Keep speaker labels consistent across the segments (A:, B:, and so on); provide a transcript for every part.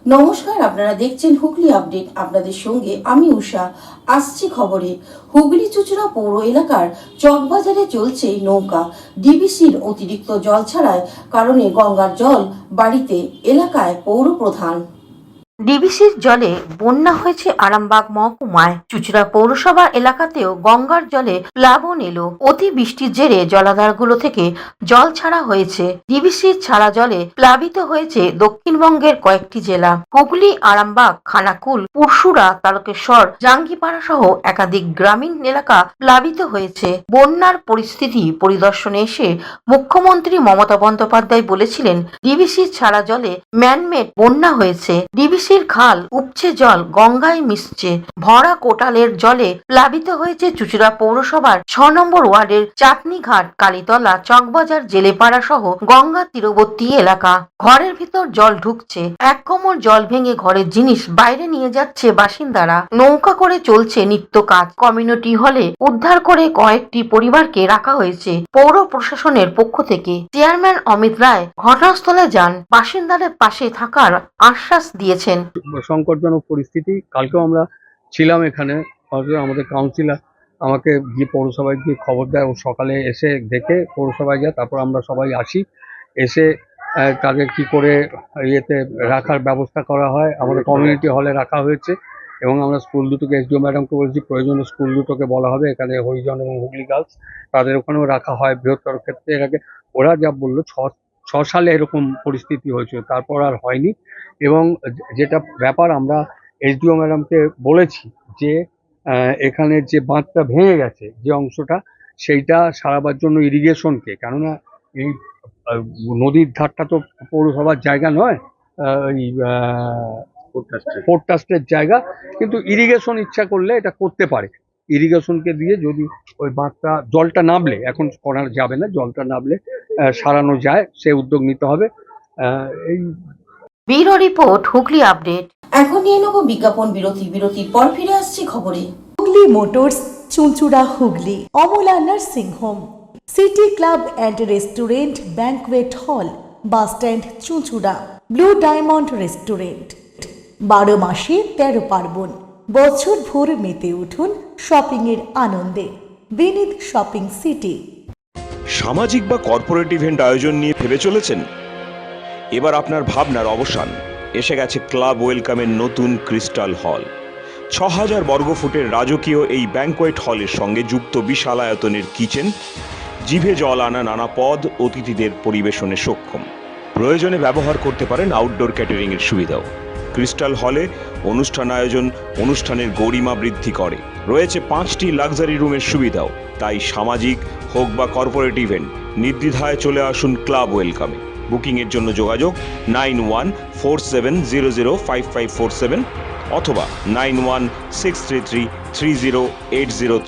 A: নমস্কার, আপনারা দেখছেন হুগলি আপডেট। আপনাদের সঙ্গে আমি উষা। আসছি খবরে। হুগলি চুঁচুড়া পৌর এলাকার চকবাজারে চলছে নৌকা। ডিবিসির অতিরিক্ত জল ছাড়ার কারণে গঙ্গার জল বাড়িতে এলাকায় পৌর প্রধান। ডিবিসির জলে বন্যা হয়েছে আরামবাগ মহকুমায়। চুঁচুড়া পৌরসভা এলাকাতেও গঙ্গার জলে প্লাবন এলো। অতি বৃষ্টির জেরে জলাধারগুলো থেকে জল ছাড়া হয়েছে। ডিবিসির ছাড়া জলে প্লাবিত হয়েছে দক্ষিণবঙ্গের কয়েকটি জেলা। হুগলি, আরামবাগ, খানাকুল, পুরসুরা, তারকেশ্বর, জাঙ্গিপাড়া সহ একাধিক গ্রামীণ এলাকা প্লাবিত হয়েছে। বন্যার পরিস্থিতি পরিদর্শনে এসে মুখ্যমন্ত্রী মমতা বন্দ্যোপাধ্যায় বলেছিলেন, ডিবিসির ছাড়া জলে ম্যানমেড বন্যা হয়েছে। ডিবিসির খাল উপচে জল গঙ্গায় মিশছে। ভরা কোটালের জলে প্লাবিত হয়েছে চুঁচুড়া পৌরসভার 6 নম্বর ওয়ার্ডের চাটনিঘাট, কালীতলা, চকবাজার, জেলেপাড়া সহ গঙ্গা তীরবর্তী এলাকা। ঘরের ভিতর জল ঢুকছে। এক কোমর জল ভেঙে ঘরের জিনিস বাইরে নিয়ে যাচ্ছে বাসিন্দারা। নৌকা করে চলছে নিত্য কাজ। কমিউনিটি হলে উদ্ধার করে কয়েকটি পরিবারকে রাখা হয়েছে পৌর প্রশাসনের পক্ষ থেকে। চেয়ারম্যান অমিত রায় ঘটনাস্থলে যান, বাসিন্দাদের পাশে থাকার আশ্বাস দিয়েছেন।
B: সংকটজনক পরিস্থিতি। কালকেও আমরা ছিলাম এখানে। আমাদের কাউন্সিলর আমাকে গিয়ে পৌরসভায় গিয়ে খবর দেয়, ও সকালে এসে দেখে পৌরসভায় যায়, তারপর আমরা সবাই আসি। এসে তাদের কি করে ইয়েতে রাখার ব্যবস্থা করা হয়। আমাদের কমিউনিটি হলে রাখা হয়েছে এবং আমরা স্কুল দুটোকে এসডিও ম্যাডামকে বলেছি প্রয়োজনে স্কুল দুটোকে বলা হবে, এখানে হরিজন এবং হুগলি গার্লস, তাদের ওখানেও রাখা হয় বৃহত্তর ক্ষেত্রে। এর আগে ওরা যা বললো 6 সালে এরকম পরিস্থিতি হয়েছিল, তারপর আর হয়নি। এবং যেটা ব্যাপার, আমরা এসডিও ম্যাডামকে বলেছি যে এখানে যে বাঁধটা ভেঙে গেছে যে অংশটা, সেইটা সারাবার জন্য ইরিগেশনকে, কেননা এই নদীর ধারটা তো পৌরসভার জায়গা নয়, ওই পোর্ট ট্রাস্টের জায়গা, কিন্তু ইরিগেশন ইচ্ছা করলে এটা করতে পারে। ইরিগেশনকে দিয়ে যদি ওই বাঁধটা জলটা নামলে, এখন করা যাবে না, জলটা নামলে সারানো যায়, সে উদ্যোগ নিতে হবে। এই
A: ব্যুরো রিপোর্ট, হুগলি আপডেট। এখন নিয়ে নেব বিজ্ঞাপন বিরতি। বিরতির পর ফিরে আসছি খবরে।
C: Hooghly motors, Chuchura, Hooghly. Amala nursing home, city club and restaurant, banquet হল, বাস স্ট্যান্ড, চুঁচুড়া। Blue diamond restaurant. 12 মাসে 13 পার্বণ। বছর ভোর মেতে উঠুন শপিং এর আনন্দে। Vinit shopping city.
D: সামাজিক বা কর্পোরেট ইভেন্ট আয়োজন নিয়ে ভেবে চলেছেন? এবার আপনার ভাবনার অবসান। এসে গেছে ক্লাব ওয়েলকামের নতুন ক্রিস্টাল হল। 6000 বর্গফুটের রাজকীয় এই ব্যাংকোয়েট হলের সঙ্গে যুক্ত বিশাল আয়তনের কিচেন, জিভে জল আনা নানা পদ অতিথিদের পরিবেশনে সক্ষম। প্রয়োজনে ব্যবহার করতে পারেন আউটডোর ক্যাটারিং এর সুবিধাও। ক্রিস্টাল হলে অনুষ্ঠান আয়োজন অনুষ্ঠানের গরিমা বৃদ্ধি করে। রয়েছে 5টি লাক্সারি রুমের সুবিধাও। তাই সামাজিক হোক বা কর্পোরেট ইভেন্ট, নির্দ্বিধায় চলে আসুন ক্লাব ওয়েলকামে। বুকিংয়ের জন্য যোগাযোগ 9147005547 অথবা 9163333080।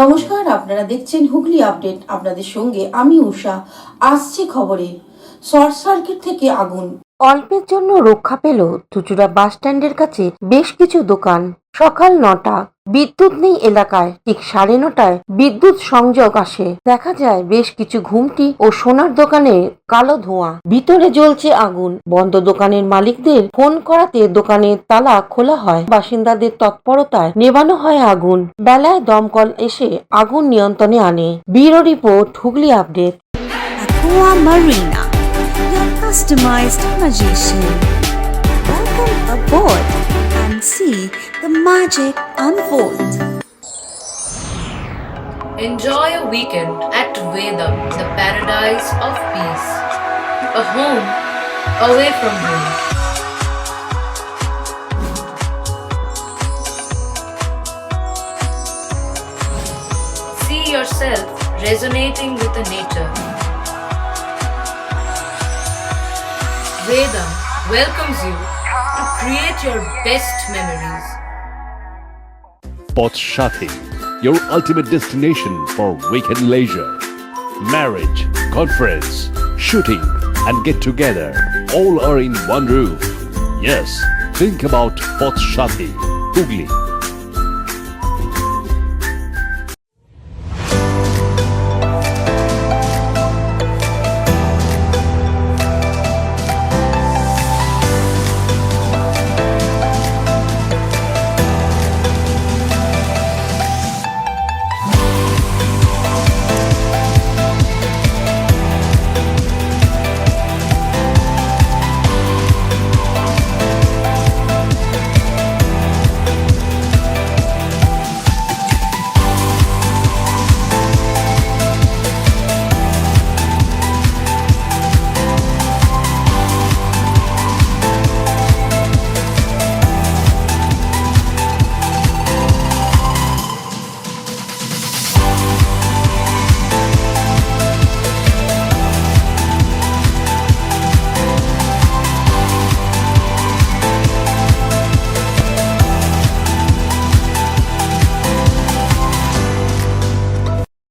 A: নমস্কার, আপনারা দেখছেন হুগলি আপডেট। আপনাদের সঙ্গে আমি উষা। আসছি খবরে। শর্ট সার্কিট থেকে আগুন। অল্পের জন্য রক্ষা পেল চুঁচুড়া বাস স্ট্যান্ডের কাছে বেশ কিছু দোকান। সকাল 9টা, বিদ্যুৎ নেই এলাকায়। ঠিক 9:30টায় বিদ্যুৎ সংযোগ আসে। দেখা যায় বেশ কিছু ঘুমটি ও সোনার দোকানে কালো ধোঁয়া, ভিতরে জ্বলছে আগুন। বন্ধ দোকানের মালিকদের ফোন করাতে দোকানের তালা খোলা হয়। বাসিন্দাদের তৎপরতায় নেভানো হয় আগুন। বেলায় দমকল এসে আগুন নিয়ন্ত্রণে আনে। Bureau report, Hooghly update.
E: Aqua Marina, your customized magician. Welcome aboard and see the magic unfold.
F: Enjoy a weekend at Vedam, the paradise of peace. A home away from home. See yourself resonating with the nature. Vedam welcomes you to create your best memories.
G: Potshati, your ultimate destination for weekend leisure. Marriage, conference, shooting, and get together all are in one roof. Yes, think about Potshati, Hugli.